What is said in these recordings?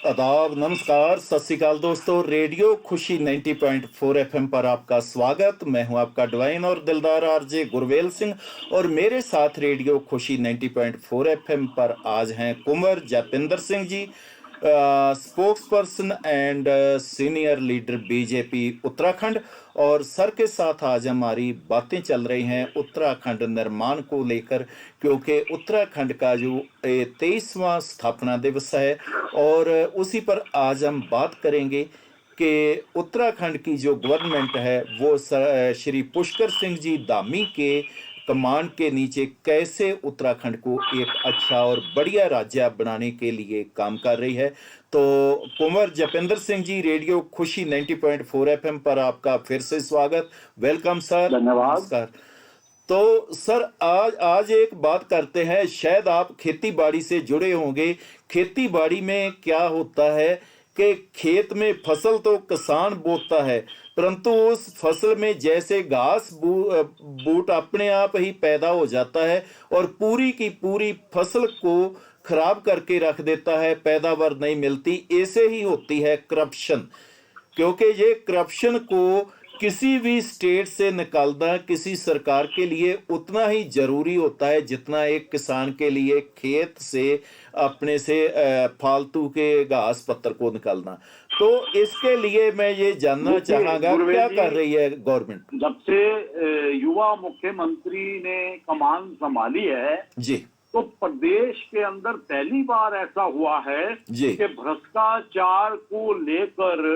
आदाब, नमस्कार, सत श्री अकाल दोस्तों। रेडियो खुशी 90.4 एफएम पर आपका स्वागत। मैं हूं आपका डिवाइन और दिलदार आरजे गुरवेल सिंह और मेरे साथ रेडियो खुशी 90.4 एफएम पर आज हैं Kunwar Jaipinder Singh ji, spokesperson and senior leader BJP Uttarakhand. और सर के साथ आज हमारी बातें चल रही हैं उत्तराखंड निर्माण को लेकर, क्योंकि उत्तराखंड का जो 23वां स्थापना दिवस है और उसी पर आज हम बात करेंगे कि उत्तराखंड की जो गवर्नमेंट है वो श्री पुष्कर सिंह जी धामी के कमांड के नीचे कैसे उत्तराखंड को एक अच्छा और बढ़िया राज्य बनाने के लिए काम कर रही है। तो कुंवर जयपिंदर सिंह जी, रेडियो खुशी 90.4 एफएम पर आपका फिर से स्वागत। Welcome sir. धन्यवाद। नमस्कार। तो सर आज एक बात करते हैं, शायद आप खेती बाड़ी से जुड़े होंगे। खेती बाड़ी में क्या होता है कि खेत में फसल तो किसान बोता है, परंतु उस फसल में जैसे घास बूट अपने आप ही पैदा हो जाता है और पूरी की पूरी फसल को खराब करके रख देता है, पैदावार नहीं मिलती। ऐसे ही होती है करप्शन, क्योंकि ये करप्शन को किसी भी स्टेट से निकालना किसी सरकार के लिए उतना ही जरूरी होता है जितना एक किसान के लिए खेत से अपने से फालतू के घास पत्तर को निकालना। तो इसके लिए मैं ये जानना चाहूंगा क्या कर रही है गवर्नमेंट। जब से युवा मुख्यमंत्री ने कमान संभाली है जी, तो प्रदेश के अंदर पहली बार ऐसा हुआ है कि भ्रष्टाचार को लेकर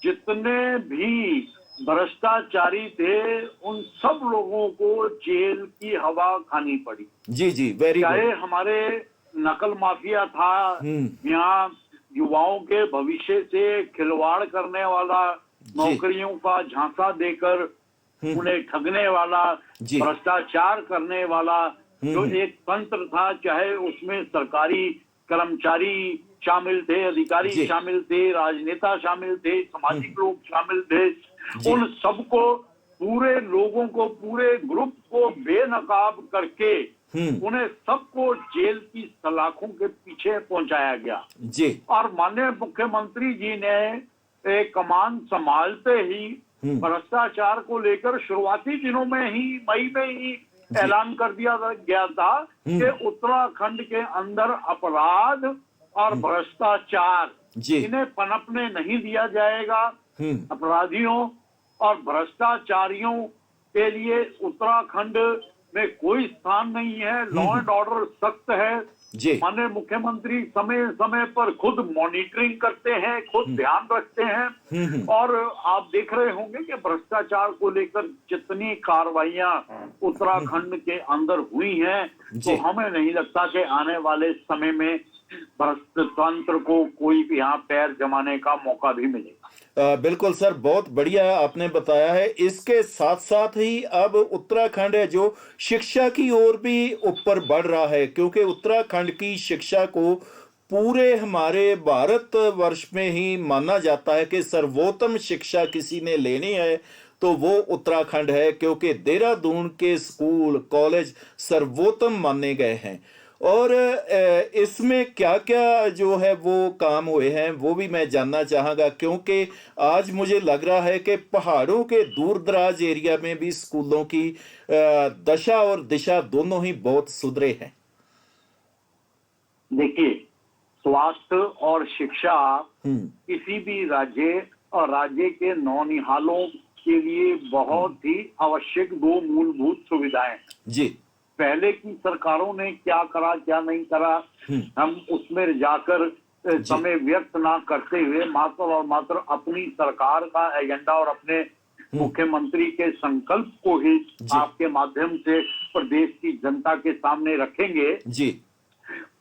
जितने भी भ्रष्टाचारी थे उन सब लोगों को जेल की हवा खानी पड़ी। जी जी, वेरी गुड। चाहे हमारे नकल माफिया था, यहाँ युवाओं के भविष्य से खिलवाड़ करने वाला, नौकरियों का झांसा देकर उन्हें ठगने वाला, भ्रष्टाचार करने वाला जो एक तंत्र था, चाहे उसमें सरकारी कर्मचारी शामिल थे, अधिकारी शामिल थे, राजनेता शामिल थे, सामाजिक लोग शामिल थे, उन सबको, पूरे लोगों को, पूरे ग्रुप को बेनकाब करके उन्हें सबको जेल की सलाखों के पीछे पहुंचाया गया जी। और माननीय मुख्यमंत्री जी ने कमान संभालते ही भ्रष्टाचार को लेकर शुरुआती दिनों में ही, मई में ही ऐलान कर दिया गया था कि उत्तराखंड के अंदर अपराध और भ्रष्टाचार इन्हें पनपने नहीं दिया जाएगा। अपराधियों और भ्रष्टाचारियों के लिए उत्तराखंड में कोई स्थान नहीं है। लॉ एंड ऑर्डर सख्त है। माननीय मुख्यमंत्री समय समय पर खुद मॉनिटरिंग करते हैं, खुद ध्यान रखते हैं। और आप देख रहे होंगे कि भ्रष्टाचार को लेकर जितनी कार्रवाइयां उत्तराखंड के अंदर हुई हैं, तो हमें नहीं लगता कि आने वाले समय में भ्रष्ट तंत्र को कोई भी यहाँ पैर जमाने का मौका भी मिलेगा। बिल्कुल सर, बहुत बढ़िया आपने बताया है। इसके साथ साथ ही अब उत्तराखंड है जो शिक्षा की ओर भी ऊपर बढ़ रहा है, क्योंकि उत्तराखंड की शिक्षा को पूरे हमारे भारत वर्ष में ही माना जाता है कि सर्वोत्तम शिक्षा किसी ने लेनी है तो वो उत्तराखंड है, क्योंकि देहरादून के स्कूल कॉलेज सर्वोत्तम माने गए हैं। और इसमें क्या क्या जो है वो काम हुए हैं वो भी मैं जानना चाहूँगा, क्योंकि आज मुझे लग रहा है कि पहाड़ों के दूर दराज एरिया में भी स्कूलों की दशा और दिशा दोनों ही बहुत सुधरे हैं। देखिए, स्वास्थ्य और शिक्षा किसी भी राज्य और राज्य के नौनिहालों के लिए बहुत ही आवश्यक दो मूलभूत सुविधाएं जी। पहले की सरकारों ने क्या करा क्या नहीं करा, हम उसमें जाकर समय व्यर्थ ना करते हुए मात्र और मात्र अपनी सरकार का एजेंडा और अपने मुख्यमंत्री के संकल्प को ही आपके माध्यम से प्रदेश की जनता के सामने रखेंगे जी।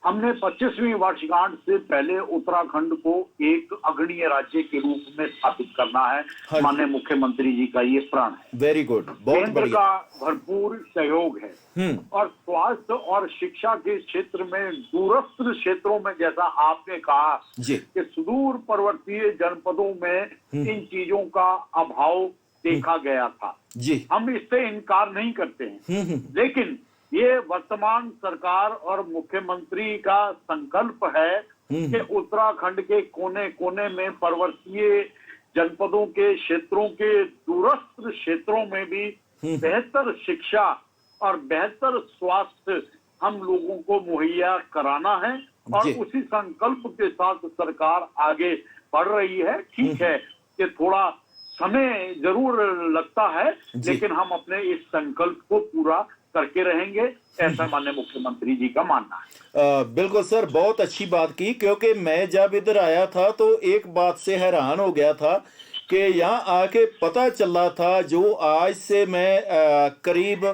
हमने 25वीं वर्षगांठ से पहले उत्तराखंड को एक अग्रणीय राज्य के रूप में स्थापित करना है। माननीय मुख्यमंत्री जी का ये प्रण है। वेरी गुड, बहुत केंद्र का भरपूर सहयोग है। और स्वास्थ्य और शिक्षा के क्षेत्र में दूरस्थ क्षेत्रों में, जैसा आपने कहा कि सुदूर पर्वतीय जनपदों में इन चीजों का अभाव देखा गया था जी। हम इससे इनकार नहीं करते हैं, लेकिन ये वर्तमान सरकार और मुख्यमंत्री का संकल्प है कि उत्तराखंड के कोने कोने में पर्वतीय जनपदों के क्षेत्रों के दूरस्थ क्षेत्रों में भी बेहतर शिक्षा और बेहतर स्वास्थ्य हम लोगों को मुहैया कराना है और जी। उसी संकल्प के साथ सरकार आगे बढ़ रही है। ठीक है कि थोड़ा समय जरूर लगता है, जी। लेकिन हम अपने इस संकल्प को पूरा करके रहेंगे, ऐसा माननीय मुख्यमंत्री जी का मानना है। बिल्कुल सर, बहुत अच्छी बात की, क्योंकि मैं जब इधर आया था तो एक बात से हैरान हो गया था कि यहाँ आके पता चला था, जो आज से मैं करीब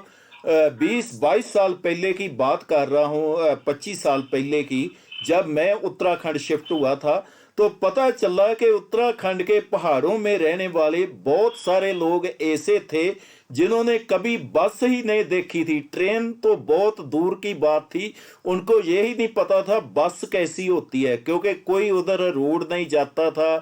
20-22 साल पहले की बात कर रहा हूँ, 25 साल पहले की, जब मैं उत्तराखंड शिफ्ट हुआ था, तो पता चला कि उत्तराखंड के पहाड़ों में रहने वाले बहुत सारे लोग ऐसे थे जिन्होंने कभी बस ही नहीं देखी थी। ट्रेन तो बहुत दूर की बात थी, उनको यही नहीं पता था बस कैसी होती है, क्योंकि कोई उधर रोड नहीं जाता था,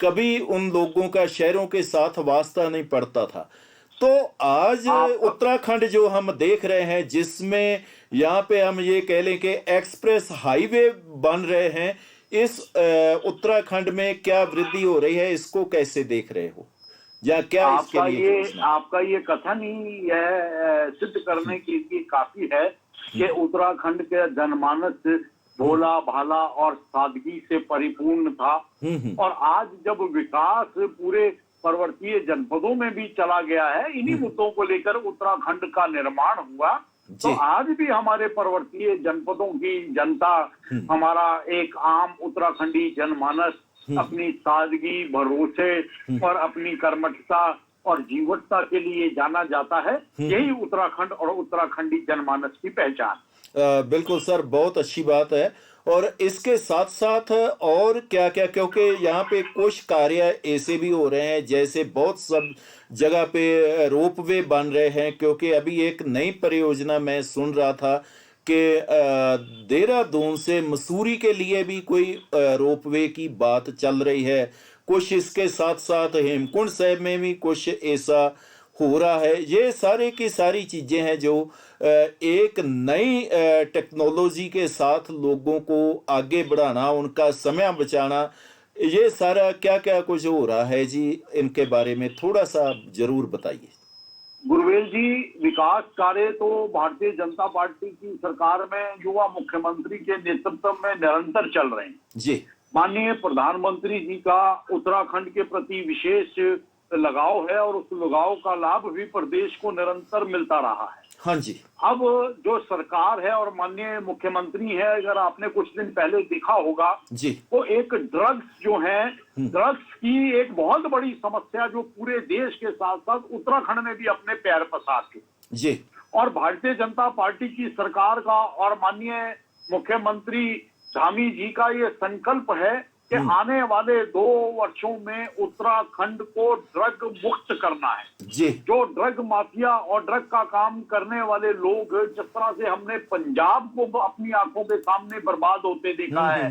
कभी उन लोगों का शहरों के साथ वास्ता नहीं पड़ता था। तो आज उत्तराखंड जो हम देख रहे हैं, जिसमें यहाँ पे हम ये कह लें कि एक्सप्रेस हाईवे बन रहे हैं, इस उत्तराखंड में क्या वृद्धि हो रही है, इसको कैसे देख रहे हो, या क्या इसके लिए आपका ये कथन ही यह सिद्ध करने के लिए काफी है कि उत्तराखंड के जनमानस भोला भाला और सादगी से परिपूर्ण था। और आज जब विकास पूरे पर्वतीय जनपदों में भी चला गया है, इन्हीं मुद्दों को लेकर उत्तराखंड का निर्माण हुआ, तो आज भी हमारे पर्वतीय जनपदों की जनता, हमारा एक आम उत्तराखंडी जनमानस अपनी सादगी, भरोसे और अपनी कर्मठता और जीवटता के लिए जाना जाता है। यही उत्तराखंड और उत्तराखंडी जनमानस की पहचान। बिल्कुल सर, बहुत अच्छी बात है। और इसके साथ साथ और क्या क्या, क्योंकि यहाँ पे कुछ कार्य ऐसे भी हो रहे हैं, जैसे बहुत सब जगह पे रोपवे बन रहे हैं, क्योंकि अभी एक नई परियोजना मैं सुन रहा था कि देहरादून से मसूरी के लिए भी कोई रोपवे की बात चल रही है। कुछ इसके साथ साथ हेमकुंड साहिब में भी कुछ ऐसा हो रहा है। ये सारे की सारी चीजें हैं जो एक नई टेक्नोलॉजी के साथ लोगों को आगे बढ़ाना, उनका समय बचाना, ये सारा क्या क्या कुछ हो रहा है जी, इनके बारे में थोड़ा सा जरूर बताइए। गुरवेल जी, विकास कार्य तो भारतीय जनता पार्टी की सरकार में युवा मुख्यमंत्री के नेतृत्व में निरंतर चल रहे हैं जी। माननीय प्रधानमंत्री जी का उत्तराखंड के प्रति विशेष लगाव है और उस लगाव का लाभ भी प्रदेश को निरंतर मिलता रहा है। हाँ जी। अब जो सरकार है और माननीय मुख्यमंत्री है, अगर आपने कुछ दिन पहले देखा होगा जी, वो एक ड्रग्स जो है, ड्रग्स की एक बहुत बड़ी समस्या जो पूरे देश के साथ साथ उत्तराखंड में भी अपने पैर पसार चुकी जी। और भारतीय जनता पार्टी की सरकार का और माननीय मुख्यमंत्री धामी जी का ये संकल्प है कि आने वाले 2 वर्षों में उत्तराखंड को ड्रग मुक्त करना है जी। जो ड्रग माफिया और ड्रग का काम करने वाले लोग, जिस तरह से हमने पंजाब को अपनी आंखों के सामने बर्बाद होते देखा है,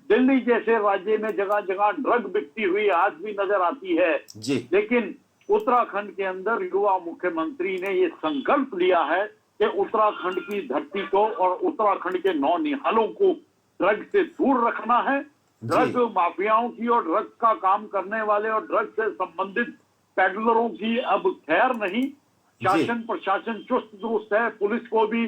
दिल्ली जैसे राज्य में जगह जगह ड्रग बिकती हुई आज भी नजर आती है जी। लेकिन उत्तराखंड के अंदर युवा मुख्यमंत्री ने ये संकल्प लिया है कि उत्तराखंड की धरती को और उत्तराखंड के नौनिहालों को ड्रग से दूर रखना है। ड्रग माफियाओं की और ड्रग का काम करने वाले और ड्रग से संबंधित पेडलरों की अब खैर नहीं। शासन प्रशासन चुस्त दुरुस्त है, पुलिस को भी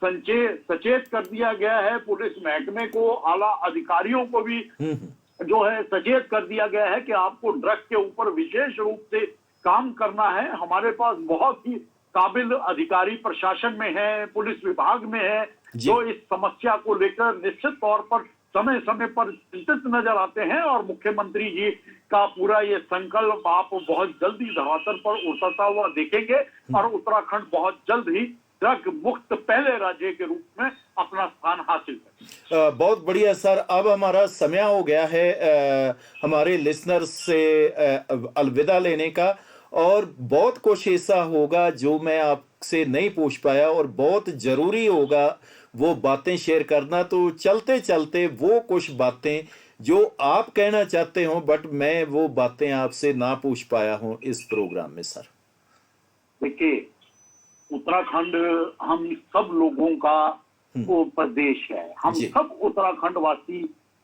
सचेत कर दिया गया है, पुलिस महकमे को, आला अधिकारियों को भी जो है सचेत कर दिया गया है कि आपको ड्रग के ऊपर विशेष रूप से काम करना है। हमारे पास बहुत ही काबिल अधिकारी प्रशासन में है, पुलिस विभाग में है, जो इस समस्या को लेकर निश्चित तौर पर समय समय पर चिंतित नजर आते हैं और मुख्यमंत्री जी का पूरा ये संकल्प आप बहुत जल्दी धरातल पर उतरता हुआ देखेंगे और उत्तराखंड बहुत जल्द ही ड्रग मुक्त पहले राज्य के रूप में अपना स्थान हासिल करें। बहुत बढ़िया सर, अब हमारा समय हो गया है हमारे लिसनर से अलविदा लेने का, और बहुत कुछ ऐसा होगा जो मैं आपसे नहीं पूछ पाया और बहुत जरूरी होगा वो बातें शेयर करना। तो चलते चलते वो कुछ बातें जो आप कहना चाहते हो बट मैं वो बातें आपसे ना पूछ पाया हूं इस प्रोग्राम में सर। देखिए, उत्तराखंड हम सब लोगों का वो प्रदेश है, हम सब उत्तराखंड वासी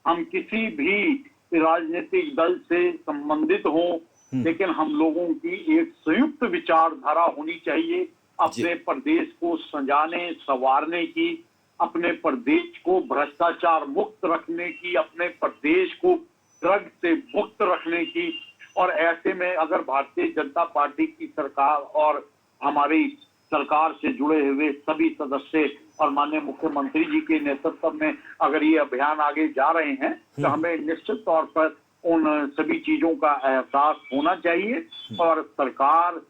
हम किसी भी राजनीतिक दल से संबंधित हों, लेकिन हम लोगों की एक संयुक्त विचारधारा होनी चाहिए अपने प्रदेश को सजाने संवारने की, अपने प्रदेश को भ्रष्टाचार मुक्त रखने की, अपने प्रदेश को ड्रग से मुक्त रखने की। और ऐसे में अगर भारतीय जनता पार्टी की सरकार और हमारी सरकार से जुड़े हुए सभी सदस्य और माननीय मुख्यमंत्री जी के नेतृत्व में अगर ये अभियान आगे जा रहे हैं, तो हमें निश्चित तौर पर उन सभी चीजों का एहसास होना चाहिए और सरकार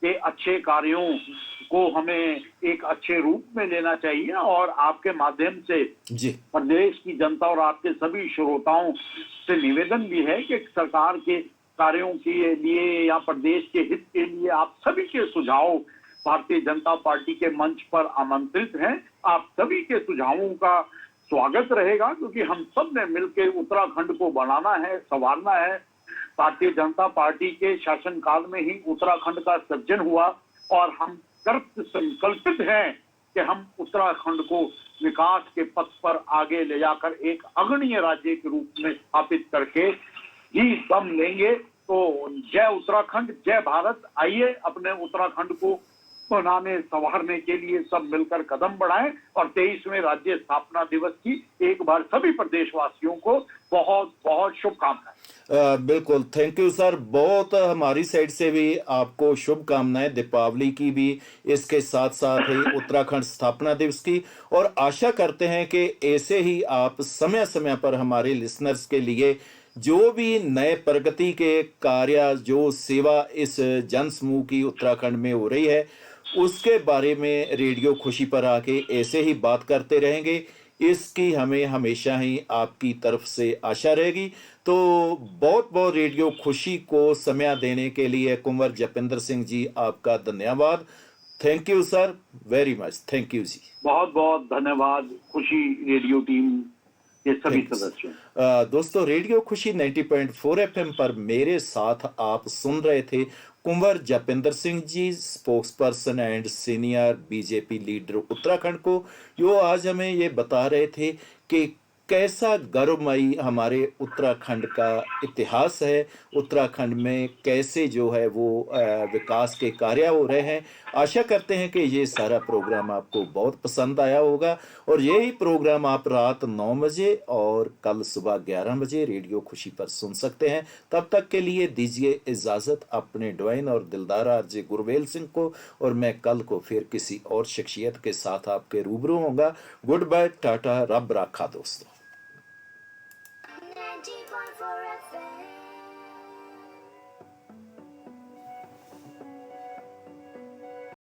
के अच्छे कार्यों को हमें एक अच्छे रूप में लेना चाहिए। और आपके माध्यम से प्रदेश की जनता और आपके सभी श्रोताओं से निवेदन भी है कि सरकार के कार्यों के लिए या प्रदेश के हित के लिए आप सभी के सुझाव भारतीय जनता पार्टी के मंच पर आमंत्रित हैं। आप सभी के सुझावों का स्वागत रहेगा, क्योंकि हम सब ने मिलकर उत्तराखंड को बनाना है, संवारना है। भारतीय जनता पार्टी के शासनकाल में ही उत्तराखंड का सृजन हुआ और हम कृत संकल्पित हैं कि हम उत्तराखंड को विकास के पथ पर आगे ले जाकर एक अग्रणीय राज्य के रूप में स्थापित करके ही दम लेंगे। तो जय उत्तराखंड, जय भारत। आइए अपने उत्तराखंड को बनाने संवारने के लिए सब मिलकर कदम बढ़ाएं और 23वें राज्य स्थापना दिवस की एक बार सभी प्रदेशवासियों को बहुत बहुत शुभकामनाएं। बिल्कुल, थैंक यू सर। बहुत हमारी साइड से भी आपको शुभकामनाएं, दीपावली की भी, इसके साथ साथ ही उत्तराखंड स्थापना दिवस की। और आशा करते हैं कि ऐसे ही आप समय समय पर हमारे लिसनर्स के लिए जो भी नए प्रगति के कार्य, जो सेवा इस जन समूह की उत्तराखंड में हो रही है, उसके बारे में रेडियो खुशी पर आके ऐसे ही बात करते रहेंगे। इसकी हमें हमेशा ही आपकी तरफ से आशा रहेगी। तो बहुत बहुत रेडियो खुशी को समय देने के लिए कुंवर जपेंद्र सिंह जी, आपका धन्यवाद। Thank you sir, very much. Thank you ji, बहुत बहुत धन्यवाद खुशी रेडियो टीम के सभी सदस्यों। दोस्तों, रेडियो खुशी 90.4 एफएम पर मेरे साथ आप सुन रहे थे Kunwar Japendra Singh ji, spokesperson and senior BJP leader Uttarakhand को, जो आज हमें ये बता रहे थे कि कैसा गौरवमयी हमारे उत्तराखंड का इतिहास है, उत्तराखंड में कैसे जो है वो विकास के कार्य हो रहे हैं। आशा करते हैं कि ये सारा प्रोग्राम आपको बहुत पसंद आया होगा और यही प्रोग्राम आप रात 9 बजे और कल सुबह 11 बजे रेडियो खुशी पर सुन सकते हैं। तब तक के लिए दीजिए इजाज़त अपने डिवाइन और दिलदार आरजे गुरवेल सिंह को, और मैं कल को फिर किसी और शख्सियत के साथ आपके रूबरू होऊंगा। गुड बाय, टाटा, रब राखा दोस्तों।